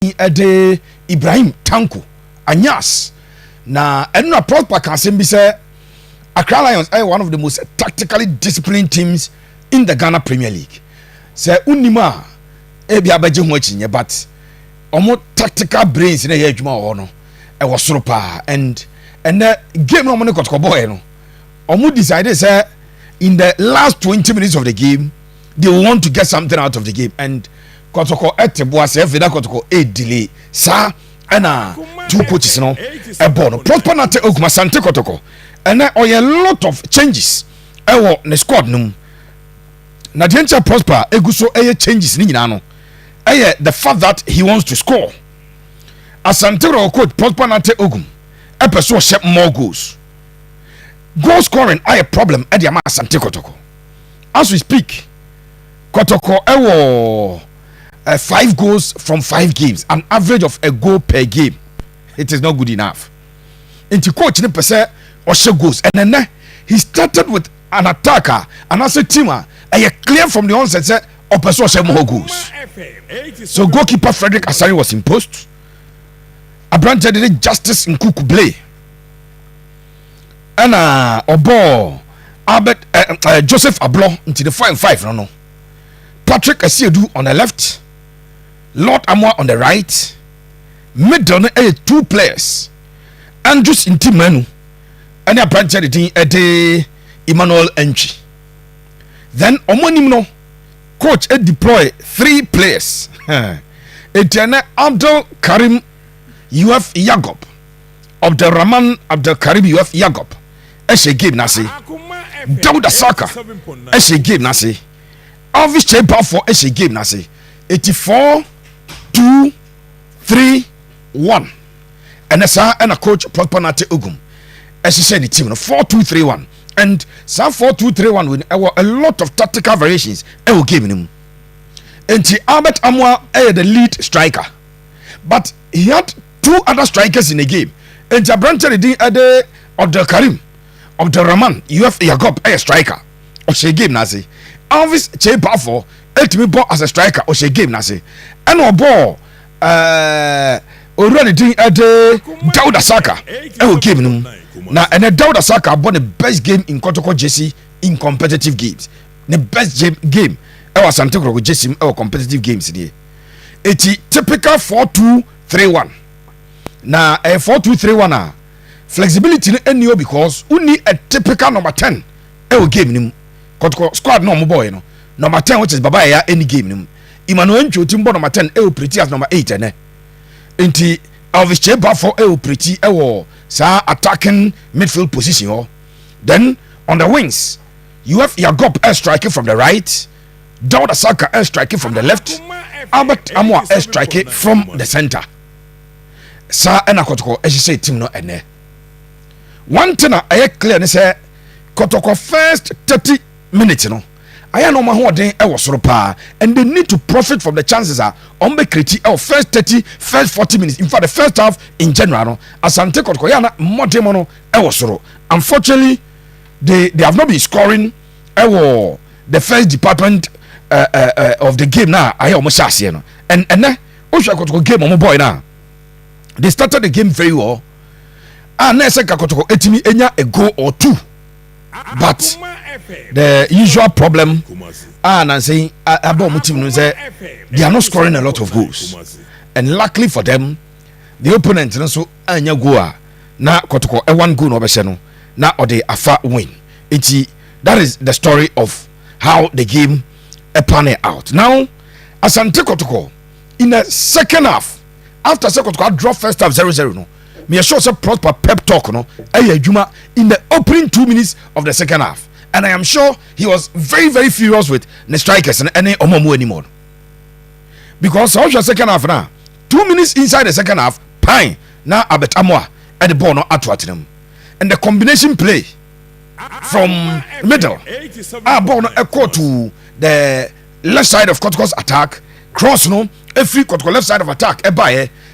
ede Ibrahim Tanko Anyas na enna Prosper can say Accra Lions are one of the most tactically disciplined teams in the Ghana Premier League. Say unima ebi abaje ho achinye but omo tactical brains na ye adwuma ho no e wo soro pa and the game no money Kotoko boy no omo decided say in the last 20 minutes of the game they want to get something out of the game and Kotoko etebo ase vida Kotoko delay sa na two coaches no e ball no Prosper na te Ogum Asante Kotoko and a lot of changes ewo ne squad num na diencha Prosper eguso changes ni nyina no the fact that he wants to score Asante coach Prosper na te Ogum person shep more goal scoring a problem e dia Asante Kotoko as we speak Kotoko ewo 5 goals from 5 games, an average of a goal per game. It is not good enough. Into coach ni pese oshe goals and then he started with an attacker and as a teamer clear from the onset say opeso oshe more goals. So goalkeeper Frederick Asari was imposed. Abrante did justice in Kukuble. And Obo Albert Joseph Ablo into the 4 and 5 no. Patrick Asiedu on the left. Lord Amwa on the right, middle 2 players, Andrews in team menu, and a branch editing Emmanuel Entry. Then Omonimno coach deploy 3 players. Etienne Abdul Karim UF Yagob of the Rahman Abdul Karim UF Yagob. Eshe game nasi. Dawda Saka. Eshe game nasi. Alvis Chepa for Eshe game nasi. 84 2 3 1 and a coach Prosper na te Ogum as she said the team 4-2-3-1 and some 4-2-3-1 with a lot of tactical variations I will give him and Albert Amwa the lead striker but he had 2 other strikers in the game and Jabrante the of the Karim of the Rahman UF Yagob a striker of she game nasi Alvis Chepa for ultimate ball as a striker or she game nasi and our ball already doing Dawda Saka will give him now and Dawda Saka won the best game in Kotoko JC in competitive games the best game was Asante Kotoko JC our competitive games today it's typical 4-2-3-1 now a 4-2-3-1 flexibility any because only a typical number 10 will give him Kotoko squad no boy no number 10 which is Baba ya any game nim Emmanuel Ncho timbo number 10 will pretty as number 8 ene enti Elvis Cheba for will pretty sa attacking midfield position then on the wings you have Yagob striking from the right Dawda Saka striking from the left Albert Amwa striking from the center sa ena Kotoko say team no ene one thing I clear ne say Kotoko first 30 minutes no I know my whole day was pa and they need to profit from the chances are on the critique of first 30 first 40 minutes in fact the first half in general Asante Kotoko yana more demono unfortunately they have not been scoring the first department of the game now I almost no and then Kotoko game on boy now they started the game very well and then Kotoko etimi enya a goal or 2 but the usual problem and I'm saying about they are not scoring a lot of goals and luckily for them the opponent so anya goal na Kotoko 1 goal no be no na or the afa win that is the story of how the game panned out now Asante Kotoko in the second half after Kotoko draw first half 0-0 no me sure say Prosper pep talk no juma in the opening 2 minutes of the second half and I am sure he was very very furious with the strikers and any omomu anymore because how the second half now 2 minutes inside the second half pine now Albert Amwa at the ball no atwat them and the combination play from middle ball no echo to the left side of Kotoko's attack cross no every Kotoko left side of attack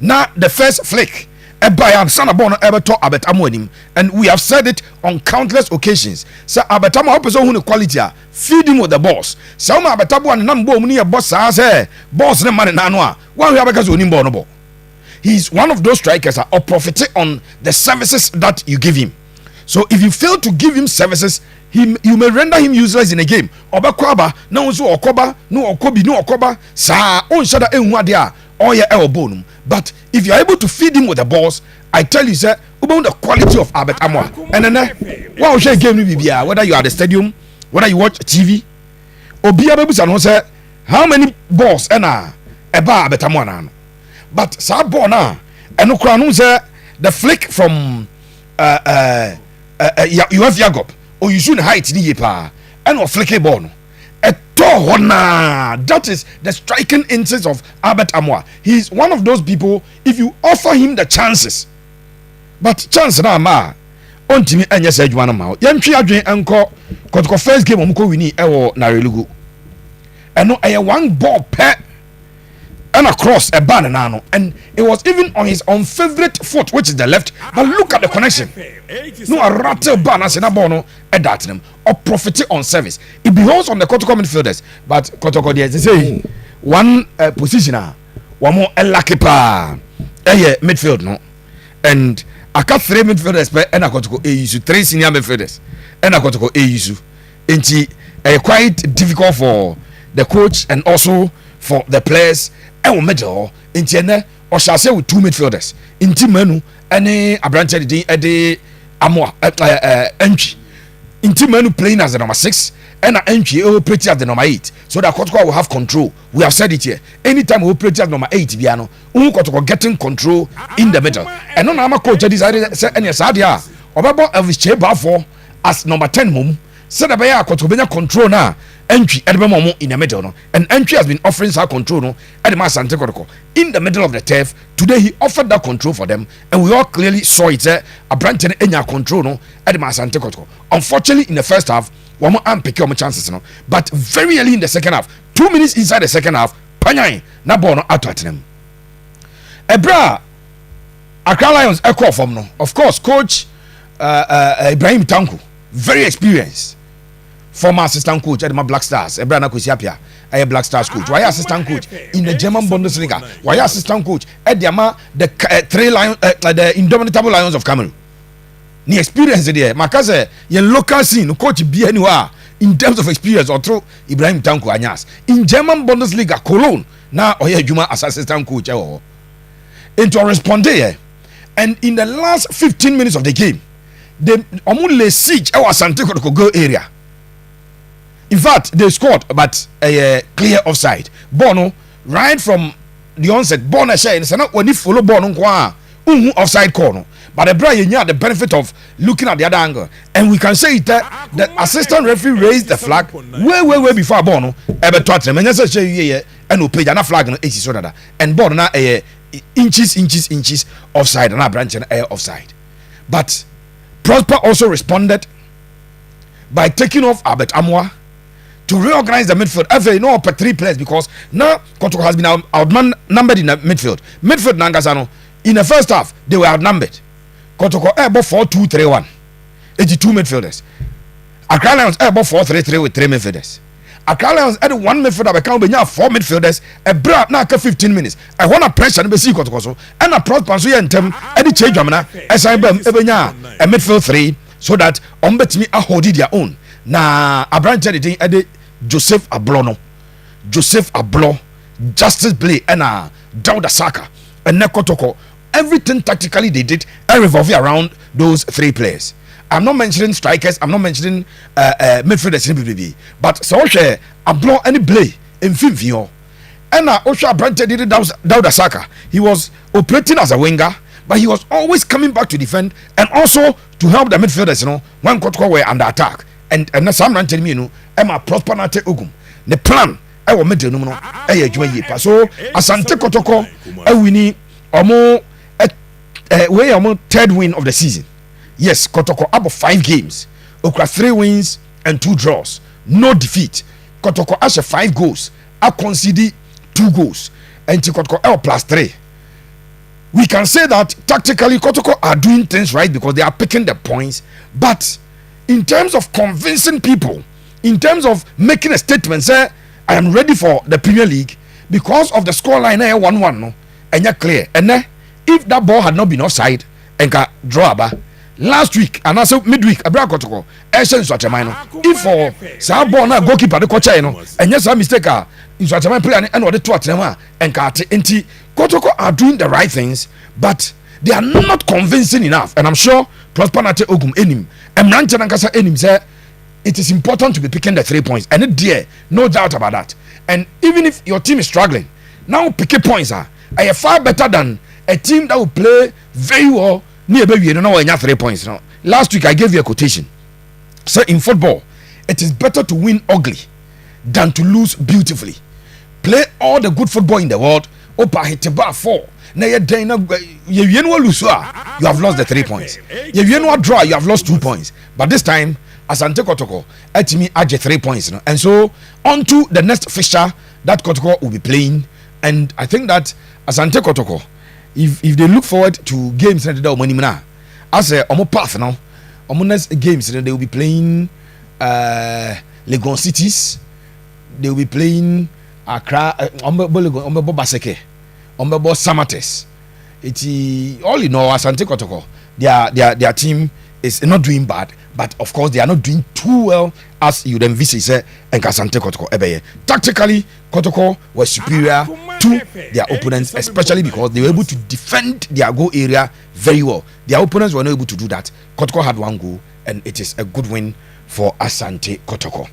now the first flick Ebaya sana bono ebeto abetamo anim, and we have said it on countless occasions. So abetamo opeso hu ne quality a feed him with the boss. So ma abetabo an nam bom ni e boss say boss ne man na no a wan hwe abeka so onim bo no bo. He's one of those strikers that are profit on the services that you give him. So if you fail to give him services, you may render him useless in a game. Obekwaba na unso okoba no okobi no okoba sa on shada enhu ade a oye e obonum. But if you are able to feed him with the balls, I tell you, sir, about the quality of Albert Amwa. And then, what will game bibia? Whether you are at the stadium, whether you watch TV, or be able to say how many balls eba Albert Amwa na. But Sabona and no crown say the flick from you have Jacob or you should height the yepa and or flick a ball. That is the striking instance of Albert Amwa. He's one of those people, if you offer him the chances, but chance na ma on timi enye se adwuma no ma yentwe adwen enko Kotoko first game omko wini ewo na relugu eno one ball pe and across a ban nano, and it was even on his own favorite foot, which is the left. But look at the connection. No, a rattle ban as in a bono at that them or profit on service. It beholds on the Kotoko midfielders, but Kotoko they say one positioner, one more lucky pa midfield no, and I got 3 midfielders and I Kotoko AUSU 3 senior midfielders and I Kotoko AUSU. And quite difficult for the coach and also for the players. And middle in Tiene or shall say with 2 midfielders in Timenu any Abrante de Amwa entry in Timenu playing as the number 6 and an entry operating as the number 8, so that Kotoko will have control. We have said it here. Anytime we operate as number 8 Biano, Kotoko getting control in the middle. And no nama coach decided say any Sadia or Elvis Cheba for as number 10 mum said about Kotoko control now. Entry at the moment in the middle, no? And entry has been offering some control no? At the Asante Kotoko in the middle of the turf. Today he offered that control for them, and we all clearly saw it. A branch in any control no? At the Asante Kotoko. Unfortunately, in the first half, one more and pick your chances, no? But very early in the second half, 2 minutes inside the second half, Panyai na bono out at them. Ebra, Accra Lions echo from no. Of course, coach Ibrahim Tanku, very experienced. Former assistant coach at my Black Stars, Ebrana Kusiapia, a Black Stars coach. Why assistant coach in the German Bundesliga? Why assistant coach at the 3 Lions, the Indomitable Lions of Cameroon? Ni experience there. Makaze, your local scene, coach be anywhere in terms of experience or through Ibrahim Tanku Anyas. In German Bundesliga, Cologne, now Oye Juma as assistant coach. Into respond there. And in the last 15 minutes of the game, they only siege our Asante go area. In fact, they scored, but a clear offside. Bono, right from the onset, Bono share, and when you follow Bono, offside corner. But the Brian had the benefit of looking at the other angle. And we can say that the assistant referee raised the flag way before Bono ever taught them. And that's a and we played a flag on 80 soda. And Bono now inches offside and a branch and air offside. But Prosper also responded by taking off Albert Amwa to reorganize the midfield. FA no up 3 players because now Kotoko has been outnumbered in the midfield. Midfield Nangasano in the first half they were outnumbered. Kotoko about 4-2-3-1, 82 midfielders. Accra Lions about 4-3-3 with 3 midfielders. Accra Lions had 1 midfielder become 4 midfielders. A bra now 15 minutes. I want a pressure and be see Kotoko so and a prosper so and them any change amana as I a midfield 3 so that me a hold their own. Na Abrante de Joseph Ablo, Justice Blay, and Dauda Saka, and Kotoko. Everything tactically they did revolve around those 3 players. I'm not mentioning strikers, I'm not mentioning midfielders, but so Ablo any Blay in Fimfio. And Osha Abrante did Dauda Saka. He was operating as a winger, but he was always coming back to defend and also to help the midfielders, when Kotoko were under attack. And some ran tell me, Emma Prosper Nate Ogum. The plan, I will make the number, so Asante Kotoko, I winning almost way almost 3rd win of the season. Yes, Kotoko about 5 games, Okra 3 wins and 2 draws, no defeat. Kotoko has 5 goals, I conceded 2 goals, and Kotoko L +3. we can say that tactically Kotoko are doing things right because they are picking the points, but in terms of convincing people, in terms of making a statement, say I am ready for the Premier League, because of the scoreline 1-1 no, and you're clear. And then if that ball had not been offside and got draw last week and also midweek abra Kotoko essence if for some ball na goalkeeper the coach and yes, a mistake in such a player and what the two and Kotoko are doing the right things, but they are not convincing enough. And I'm sure Prosperity Ogum enim and Rancha Nankasa enim say it is important to be picking the 3 points, and it no doubt about that. And even if your team is struggling, now picking points are far better than a team that will play very well near baby. You know, 3 points. Now, last week I gave you a quotation. So in football, it is better to win ugly than to lose beautifully. Play all the good football in the world. Opa hit the bar 4. Now you have lost the 3 points. You draw, you have lost 2 points. But this time, Asante Kotoko me add 3 points. And so on to the next fixture that Kotoko will be playing. And I think that Asante Kotoko, if they look forward to games as a path now, next games they will be playing Legon Cities, they will be playing Accra, Ombebo Baseke, Ombebo Samates. It's all in all, Asante Kotoko, their team is not doing bad, but of course they are not doing too well as you then visit and Asante Kotoko ebeye. Tactically, Kotoko was superior to their opponents, especially because they were able to defend their goal area very well. Their opponents were not able to do that. Kotoko had 1 goal, and it is a good win for Asante Kotoko.